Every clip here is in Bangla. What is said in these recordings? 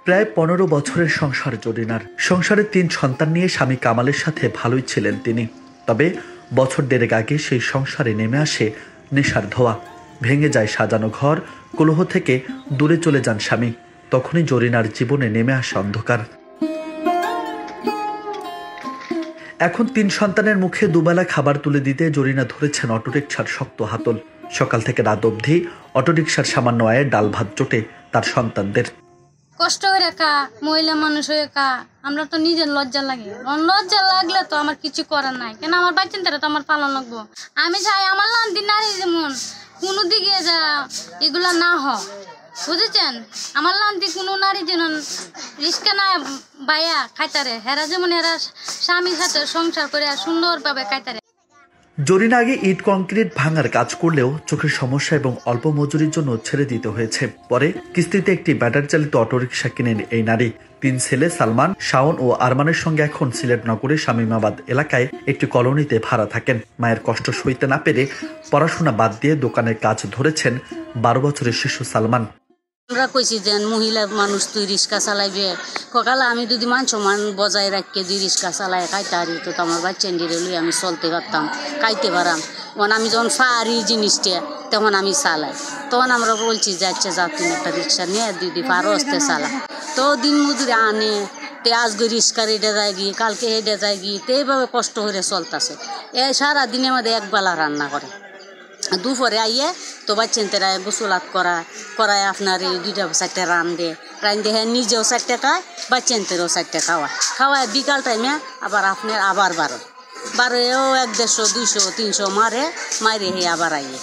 প্রায় 15 বছরের সংসার জরিনার। সংসারে 3 সন্তান নিয়ে স্বামী কামালের সাথে ভালোই ছিলেন তিনি। তবে বছর দেড়েক আগে সেই সংসারে নেমে আসে নেশার ধোঁয়া। ভেঙে যায় সাজানো ঘর, কলহ থেকে দূরে চলে যান স্বামী। তখনই জরিনার জীবনে নেমে আসে অন্ধকার। এখন 3 সন্তানের মুখে দুবেলা খাবার তুলে দিতে জরিনা ধরেছেন অটোরিকশার শক্ত হাতল। সকাল থেকে রাত অবধি অটোরিকশার সামান্য আয়ে ডাল ভাত জোটে তার সন্তানদের। কষ্ট হয়ে কা মহিলা মানুষ হয়ে কা আমরা তো নিজের লজ্জা লাগে, লজ্জা লাগলে তো আমার কিছু করার নাই। কেন আমার বাচ্চাদের তো আমার পালন লাগবো। আমি চাই আমার লান্তি নারী যেমন কোনো দিকে যা এগুলা না হোক, বুঝেছেন? আমার লান্তি কোনো নারী যেন রিস্কা না বাইয়া খাইতারে, হেরা যেমন হেরা স্বামীর সাথে সংসার করে সুন্দরভাবে খাইতারে। জরিনা আগে ইট কংক্রিট ভাঙার কাজ করলেও চোখের সমস্যা এবং অল্প মজুরির জন্য ছেড়ে দিতে হয়েছে। পরে কিস্তিতে একটি ব্যাটারি চালিত অটোরিকশা কিনেন এই নারী। 3 ছেলে সালমান, শাওন ও আরমানের সঙ্গে এখন সিলেট নগরের শামীমাবাদ এলাকায় একটি কলোনিতে ভাড়া থাকেন। মায়ের কষ্ট সইতে না পেরে পড়াশোনা বাদ দিয়ে দোকানের কাজ ধরেছেন 12 বছরের শিশু সালমান। আমরা কইছি যে মহিলা মানুষ তুই রিক্সা চালাইবে, সকালে আমি যদি মান সম্মান বজায় রাখকে যদি রিক্সা চালাই খাইতে পারি তো আমার বাচ্চান্ডিরে লই আমি চলতে পারতাম, খাইতে পারাম। তখন আমি যখন পারি জিনিসটা তখন আমি চালাই। তখন আমরা বলছি যে আচ্ছা যা তুমি একটা রিক্সা নিয়ে দিদি পারো আসতে চালা। তো দিন মজুরি আনে, তে আজকে রিক্সার হেঁটে যায় গিয়ে, কালকে হেঁটে যায় গিয়ে, তো এইভাবে কষ্ট করে চলতেছে। সারাদিনে আমাদের একবেলা রান্না করে, দুপুরে আইয়ে তো বাচ্চারা গোসলাত করায় আপনার এই 2-4টা রান্ধে হ্যাঁ নিজেও 4টা খায়, বাচ্চাদেরও 4টা খাওয়ায় বিকাল টাইমে আবার আপনার আবার বারোও 100, 200, 300 মারে হে আবার আইয়ে।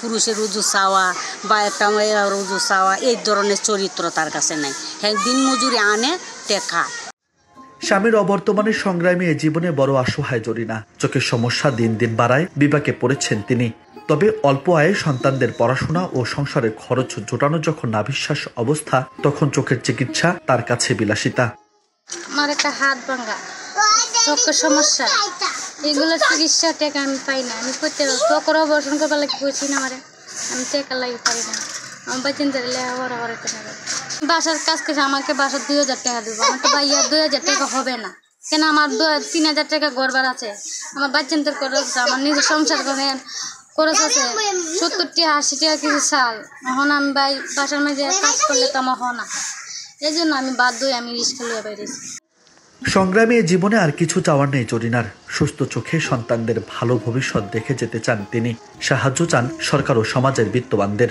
পুরুষের রুজু চাওয়া বা একটা রুজু চাওয়া এই ধরনের চরিত্র তার কাছে নাই। হ্যাঁ দিন মজুরি আনে তে খায়। স্বামীর অবর্তমানের সংগ্রামে জীবনে বড় অসহায় জরিনা। চোখের সমস্যা দিন দিন বাড়ায়, বিপাকে পড়েছেন তিনি। তবে অল্প আয়ে সন্তানদের পড়াশোনা ও সংসারের খরচ জোটানো যখন নাভিশ্বাস অবস্থা, তখন চোখের চিকিৎসা তার কাছে বিলাসিতা। আমার একটা হাত ভাঙা, চোখের সমস্যা, এগুলো চিকিৎসা টাকা আমি পাই না। আমি করতে চোখের অপারেশন করবার লাগে করছি না, আমি টাকা লাগে পারি না। আমার বাচ্চাদের লেখাপড়া করাতে হবে। বাসার কাজ কাছে আমাকে বাসার 2000 টাকা দেবো, আমার তো ভাইয়া 2000 টাকা হবে না। কেন আমার 3000 টাকা গড়বার আছে, আমার বাচ্চাদের খরচ আছে, আমার নিজের সংসার করেন খরচ আছে 70 টাকা 80 টাকা কিছু চাল। এখন আমি বাসার মাঝে কাজ করলে তো আমার হয় না, এই জন্য আমি বাধ্য হয়ে আমি রিস্কা লিয়ে বেরিয়েছি। সংগ্রামী জীবনে আর কিছু চাওয়ার নেই জরিনার। সুস্থ চোখে সন্তানদের ভালো ভবিষ্যৎ দেখে যেতে চান তিনি। সাহায্য চান সরকার ও সমাজের বিত্তবানদের।